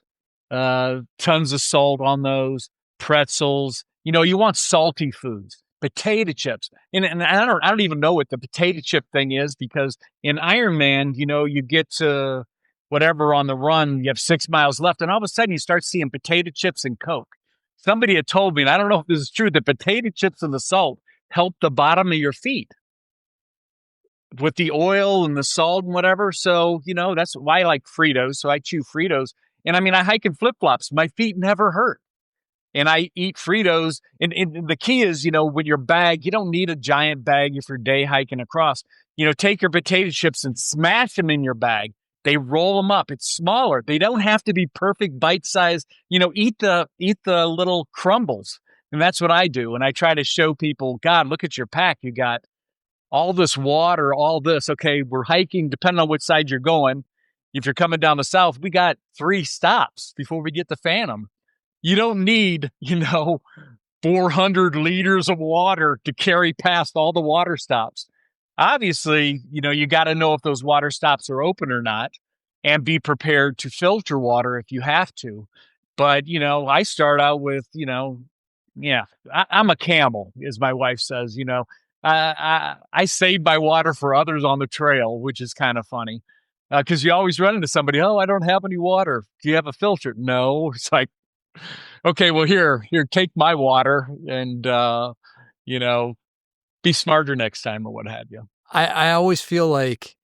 Tons of salt on those, pretzels. You want salty foods, potato chips. And I don't even know what the potato chip thing is, because in Ironman, you get to whatever on the run, you have 6 miles left, and all of a sudden you start seeing potato chips and Coke. Somebody had told me, and I don't know if this is true, that potato chips and the salt help the bottom of your feet with the oil and the salt and whatever. So, that's why I like Fritos. So I chew Fritos. And I hike in flip-flops. My feet never hurt. And I eat Fritos. And the key is, with your bag, you don't need a giant bag if you're day hiking across. Take your potato chips and smash them in your bag. They roll them up. It's smaller. They don't have to be perfect bite-sized. Eat the little crumbles. And that's what I do. And I try to show people, God, look at your pack. You got all this water, all this. Okay, we're hiking, depending on which side you're going. If you're coming down the south, we got 3 stops before we get to Phantom. You don't need, 400 liters of water to carry past all the water stops. Obviously, you got to know if those water stops are open or not, and be prepared to filter water if you have to. But, I start out with, I'm a camel, as my wife says, I save my water for others on the trail, which is kind of funny. Because you always run into somebody, oh, I don't have any water. Do you have a filter? No. It's like, okay, well, here, take my water and, be smarter next time or what have you. I always feel like,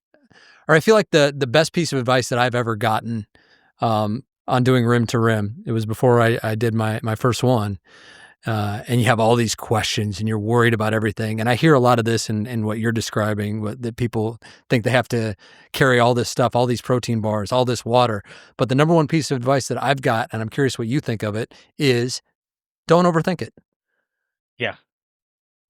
I feel like the best piece of advice that I've ever gotten on doing Rim2Rim, it was before I did my first one. And you have all these questions and you're worried about everything. And I hear a lot of this in what you're describing, that people think they have to carry all this stuff, all these protein bars, all this water. But the number one piece of advice that I've got, and I'm curious what you think of it, is don't overthink it. Yeah.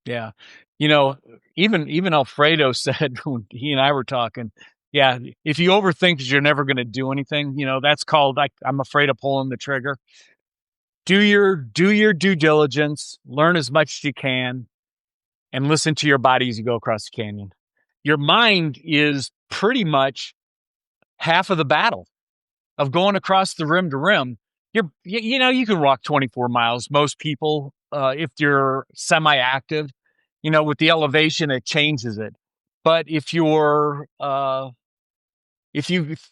Yeah. Even Alfredo said when he and I were talking, yeah, if you overthink it, you're never going to do anything. That's called, I'm afraid of pulling the trigger. Do your due diligence, learn as much as you can, and listen to your body as you go across the canyon. Your mind is pretty much half of the battle of going across the rim to rim. You can walk 24 miles. Most people, if you're semi-active, with the elevation, it changes it. But if you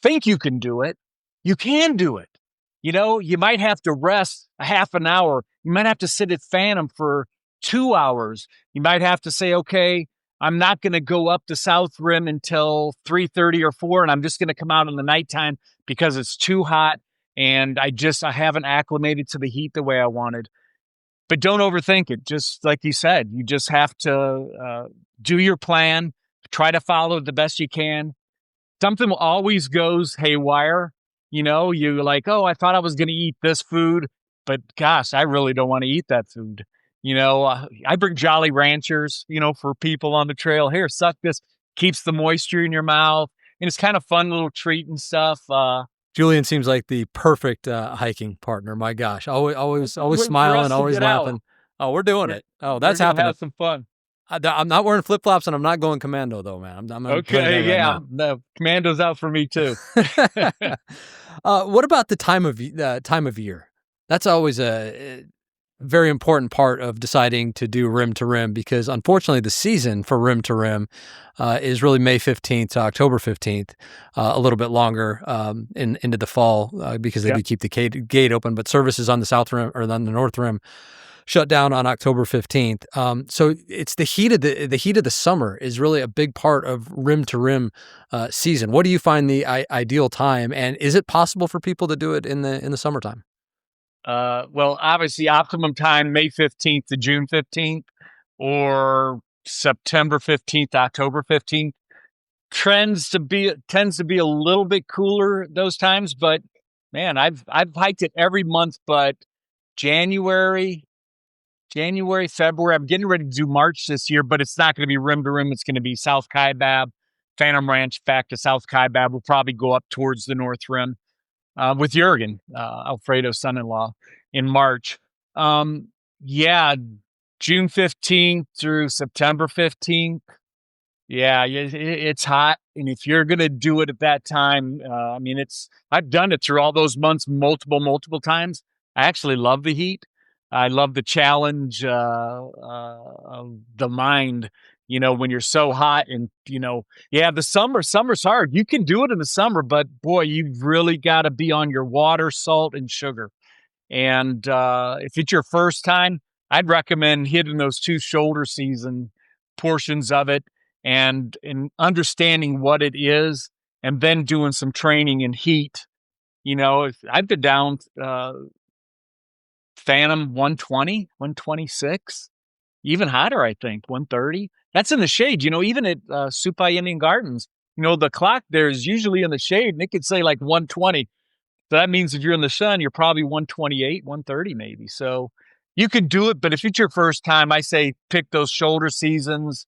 think you can do it, you can do it. You might have to rest a half an hour. You might have to sit at Phantom for 2 hours. You might have to say, okay, I'm not going to go up the South Rim until 3:30 or 4, and I'm just going to come out in the nighttime because it's too hot, and I haven't acclimated to the heat the way I wanted. But don't overthink it. Just like you said, you just have to do your plan, try to follow it the best you can. Something always goes haywire. You're like, oh, I thought I was going to eat this food, but gosh, I really don't want to eat that food. I bring Jolly Ranchers, for people on the trail. Here, suck this, keeps the moisture in your mouth. And it's kind of fun little treat and stuff. Julian seems like the perfect hiking partner. My gosh, always smiling, always laughing. Oh, we're doing it. Oh, that's happening. Have some fun. I'm not wearing flip-flops and I'm not going commando though, man. I'm okay. Yeah. No, commando's out for me too. What about the time of year? That's always very important part of deciding to do Rim to Rim, because unfortunately the season for Rim to Rim is really May 15th to October 15th, a little bit longer into the fall because they do keep the gate open, but services on the South Rim or on the North Rim shut down on October 15th. So it's the heat of the summer is really a big part of Rim to Rim season. What do you find the ideal time, and is it possible for people to do it in the summertime? Well, obviously, optimum time May 15th to June 15th, or September 15th, October 15th. Tends to be a little bit cooler those times, but man, I've hiked it every month, but January, February. I'm getting ready to do March this year, but it's not going to be Rim to Rim. It's going to be South Kaibab, Phantom Ranch back to South Kaibab. We'll probably go up towards the North Rim with Jurgen, Alfredo's son-in-law, in March. Yeah, June 15th through September 15th. Yeah, it's hot. And if you're going to do it at that time, I mean, I've done it through all those months multiple times. I actually love the heat. I love the challenge of the mind, when you're so hot and, the summer's hard. You can do it in the summer, but boy, you've really got to be on your water, salt, and sugar. And if it's your first time, I'd recommend hitting those 2 shoulder season portions of it and understanding what it is, and then doing some training in heat. I've been down Phantom 120, 126, even hotter, I think, 130. That's in the shade, even at Supai Indian Gardens. The clock there is usually in the shade, and it could say like 120. So that means if you're in the sun, you're probably 128, 130 maybe. So you can do it, but if it's your first time, I say pick those shoulder seasons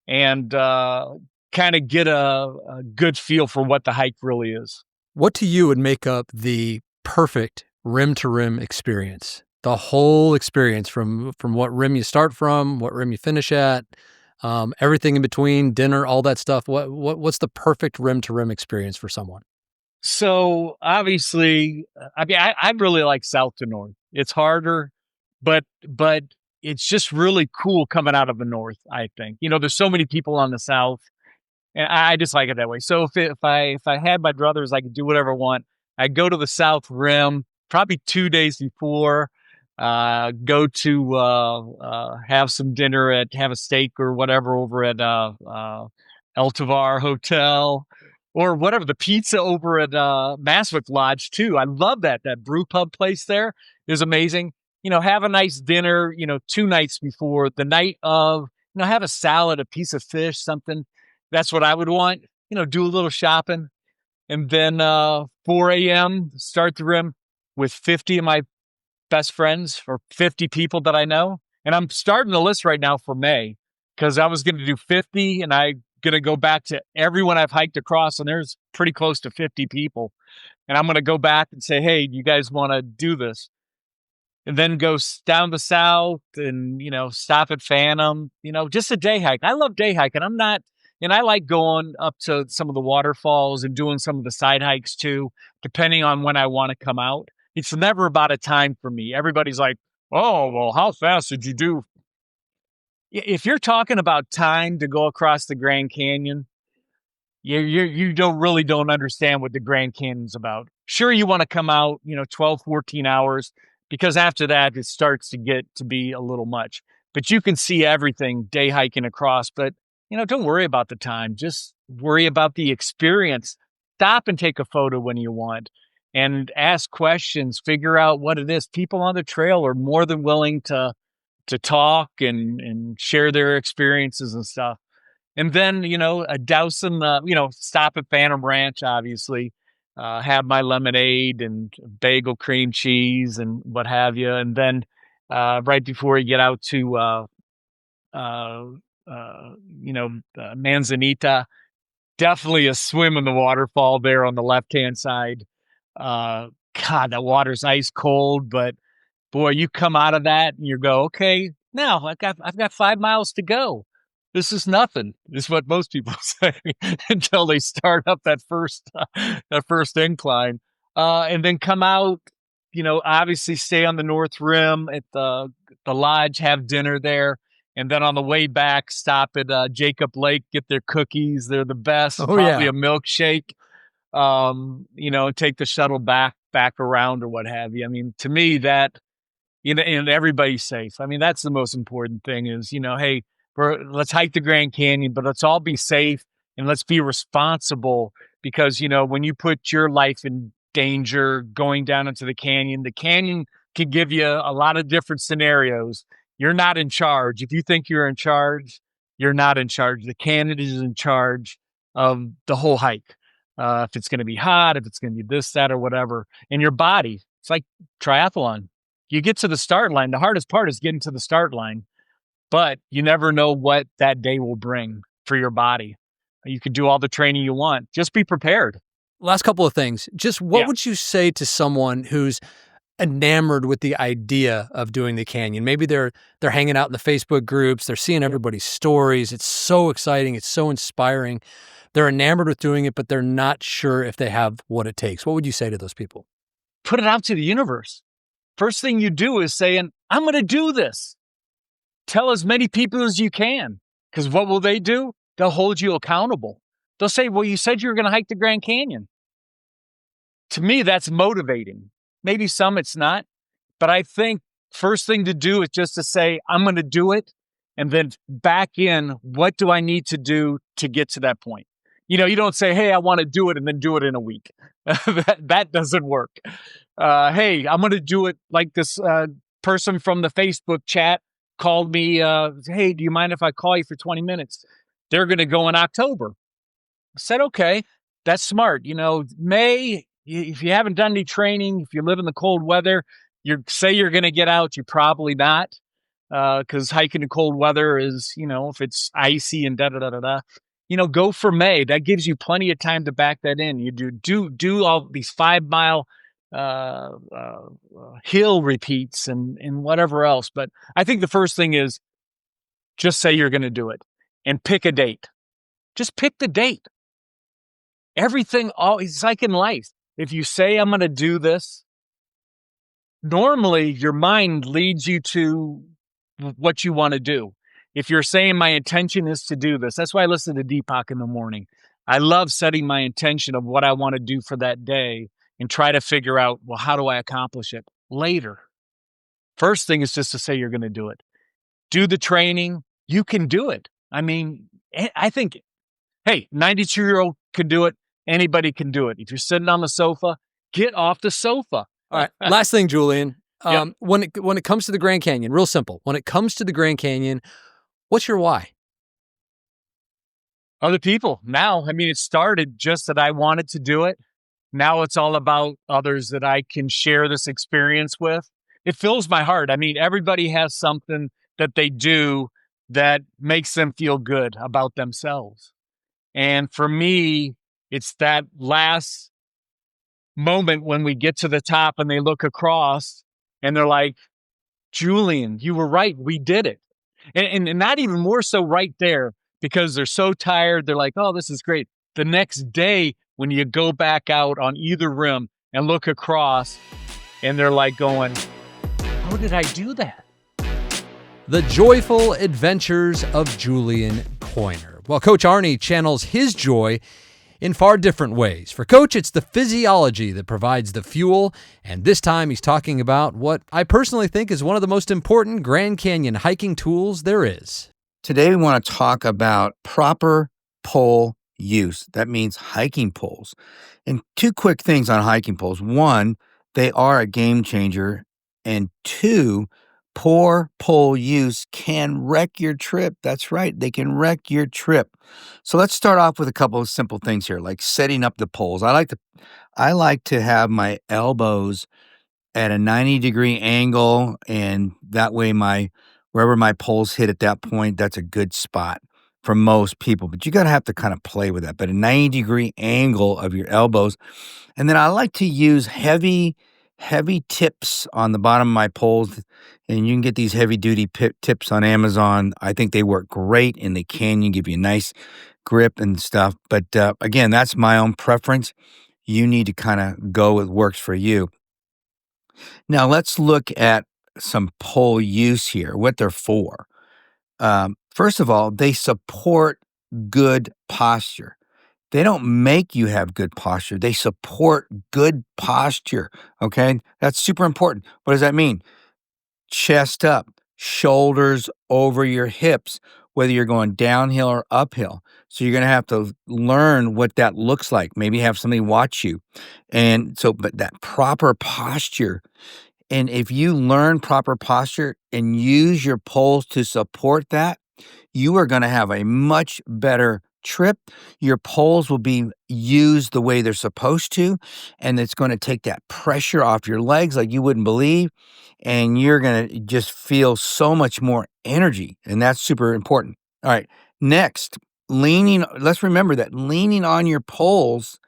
and kind of get a good feel for what the hike really is. What to you would make up the perfect Rim to Rim experience? The whole experience from what rim you start from, what rim you finish at, everything in between, dinner, all that stuff. What's the perfect Rim to Rim experience for someone? So obviously, I mean, I really like south to north. It's harder, but it's just really cool coming out of the north, I think. There's so many people on the south, and I just like it that way. So if I had my druthers, I could do whatever I want. I'd go to the south rim probably 2 days before, go to have some dinner have a steak or whatever over at El Tovar Hotel, or whatever, the pizza over at Maswick Lodge too. I love that brew pub place there is amazing. Have a nice dinner, 2 nights before. The night of, have a salad, a piece of fish, something. That's what I would want. Do a little shopping. And then 4 a.m., start the rim with 50 of my best friends, or 50 people that I know. And I'm starting the list right now for May, because I was going to do 50, and I'm going to go back to everyone I've hiked across, and there's pretty close to 50 people. And I'm going to go back and say, hey, you guys want to do this? And then go down the south and, stop at Phantom, just a day hike. I love day hiking. And I like going up to some of the waterfalls and doing some of the side hikes too, depending on when I want to come out. It's never about a time for me. Everybody's like, oh, well, how fast did you do? If you're talking about time to go across the Grand Canyon, you don't understand what the Grand Canyon's about. Sure, you want to come out, 12, 14 hours, because after that, it starts to get to be a little much. But you can see everything day hiking across. But, don't worry about the time. Just worry about the experience. Stop and take a photo when you want, and ask questions, figure out what it is. People on the trail are more than willing to talk and share their experiences and stuff. And then, a dousing, stop at Phantom Ranch, obviously, have my lemonade and bagel cream cheese and what have you. And then right before you get out to, Manzanita, definitely a swim in the waterfall there on the left-hand side. God, that water's ice cold, but boy, you come out of that and you go, okay, now I've got 5 miles to go. This is nothing, is what most people say until they start up that first incline, and then come out obviously stay on the North Rim at the lodge, have dinner there. And then on the way back, stop at Jacob Lake, get their cookies. They're the best. Oh, Probably yeah. a milkshake. Take the shuttle back around or what have you. I mean, to me, that, and everybody's safe. I mean, that's the most important thing is, hey, let's hike the Grand Canyon, but let's all be safe and let's be responsible because, when you put your life in danger going down into the canyon can give you a lot of different scenarios. You're not in charge. If you think you're in charge, you're not in charge. The canyon is in charge of the whole hike. If it's going to be hot, if it's going to be this, that, or whatever. And your body, it's like triathlon. You get to the start line. The hardest part is getting to the start line, but you never know what that day will bring for your body. You could do all the training you want. Just be prepared. Last couple of things. Just what would you say to someone who's enamored with the idea of doing the canyon? Maybe they're hanging out in the Facebook groups. They're seeing everybody's stories. It's so exciting. It's so inspiring. They're enamored with doing it, but they're not sure if they have what it takes. What would you say to those people? Put it out to the universe. First thing you do is saying, I'm going to do this. Tell as many people as you can, because what will they do? They'll hold you accountable. They'll say, well, you said you were going to hike the Grand Canyon. To me, that's motivating. Maybe some it's not, but I think first thing to do is just to say, I'm going to do it. And then back in, what do I need to do to get to that point? You don't say, hey, I want to do it and then do it in a week. that doesn't work. Hey, I'm going to do it like this person from the Facebook chat called me. Hey, do you mind if I call you for 20 minutes? They're going to go in October. I said, okay, that's smart. May, if you haven't done any training, if you live in the cold weather, say you're going to get out, you're probably not. Because hiking in cold weather is, if it's icy and da-da-da-da-da, go for May. That gives you plenty of time to back that in. You do all these 5-mile hill repeats and whatever else. But I think the first thing is just say you're going to do it and pick a date. Just pick the date. Everything, it's like in life. If you say, I'm going to do this, normally your mind leads you to what you want to do. If you're saying my intention is to do this, that's why I listen to Deepak in the morning. I love setting my intention of what I want to do for that day and try to figure out, well, how do I accomplish it later? First thing is just to say you're going to do it. Do the training. You can do it. I mean, I think, hey, 92-year-old can do it. Anybody can do it. If you're sitting on the sofa, get off the sofa. All right. Last thing, Julian. When it comes to the Grand Canyon, real simple. When it comes to the Grand Canyon, what's your why? Other people. Now, I mean, it started just that I wanted to do it. Now it's all about others that I can share this experience with. It fills my heart. I mean, everybody has something that they do that makes them feel good about themselves. And for me, it's that last moment when we get to the top and they look across and they're like, Julian, you were right. We did it. And not even more so right there because they're so tired. They're like, oh, this is great. The next day, when you go back out on either rim and look across and they're like going, how did I do that? The joyful adventures of Julian Coiner. Well, Coach Arnie channels his joy in far different ways. For Coach, it's the physiology that provides the fuel, and this time he's talking about what I personally think is one of the most important Grand Canyon hiking tools there is. Today we want to talk about proper pole use. That means hiking poles. And two quick things on hiking poles. One, they are a game changer. And two, poor pole use can wreck your trip. That's right. They can wreck your trip. So let's start off with a couple of simple things here, like setting up the poles. I like to have my elbows at a 90-degree angle, and that way wherever my poles hit at that point, that's a good spot for most people. But you got to have to kind of play with that. But a 90-degree angle of your elbows. And then I like to use heavy tips on the bottom of my poles, and you can get these heavy-duty tips on Amazon. I think they work great in the canyon, give you a nice grip and stuff. But again, that's my own preference. You need to kind of go with what works for you. Now, let's look at some pole use here, what they're for. First of all, they support good posture. They don't make you have good posture. They support good posture. Okay. That's super important. What does that mean? Chest up, shoulders over your hips, whether you're going downhill or uphill. So you're going to have to learn what that looks like. Maybe have somebody watch you. But that proper posture. And if you learn proper posture and use your poles to support that, you are going to have a much better trip. Your poles will be used the way they're supposed to, and it's going to take that pressure off your legs like you wouldn't believe, and you're going to just feel so much more energy, and that's super important. All right, next, let's remember that leaning on your poles,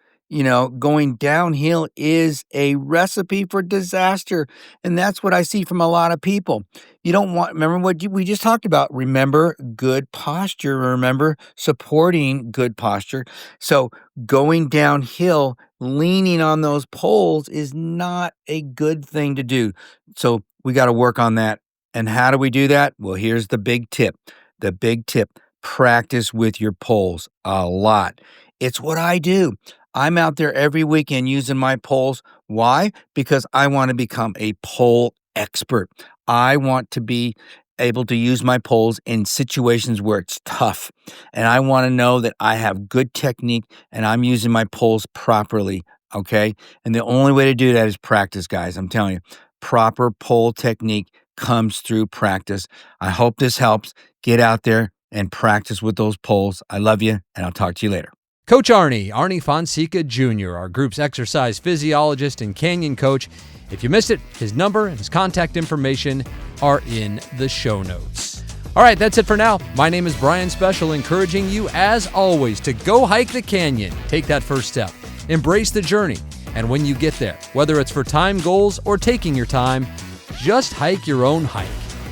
going downhill is a recipe for disaster, and that's what I see from a lot of people. You don't want, remember what we just talked about. Remember good posture. Remember supporting good posture. So going downhill, leaning on those poles is not a good thing to do. So we got to work on that. And how do we do that? Well, here's the big tip. The big tip, practice with your poles a lot. It's what I do. I'm out there every weekend using my poles. Why? Because I want to become a pole expert. I want to be able to use my poles in situations where it's tough. And I want to know that I have good technique and I'm using my poles properly. Okay. And the only way to do that is practice, guys. I'm telling you, proper pole technique comes through practice. I hope this helps. Get out there and practice with those poles. I love you, and I'll talk to you later. Coach Arnie Fonseca Jr., our group's exercise physiologist and canyon coach. If you missed it, his number and his contact information are in the show notes. All right, that's it for now. My name is Brian Special, encouraging you, as always, to go hike the canyon. Take that first step. Embrace the journey. And when you get there, whether it's for time goals or taking your time, just hike your own hike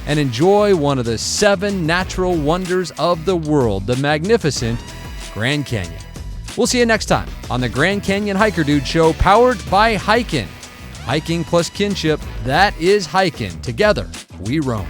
and enjoy one of the 7 natural wonders of the world, the magnificent Grand Canyon. We'll see you next time on the Grand Canyon Hiker Dude Show, powered by hiKin. Hiking plus kinship, that is hiKin. Together, we roam.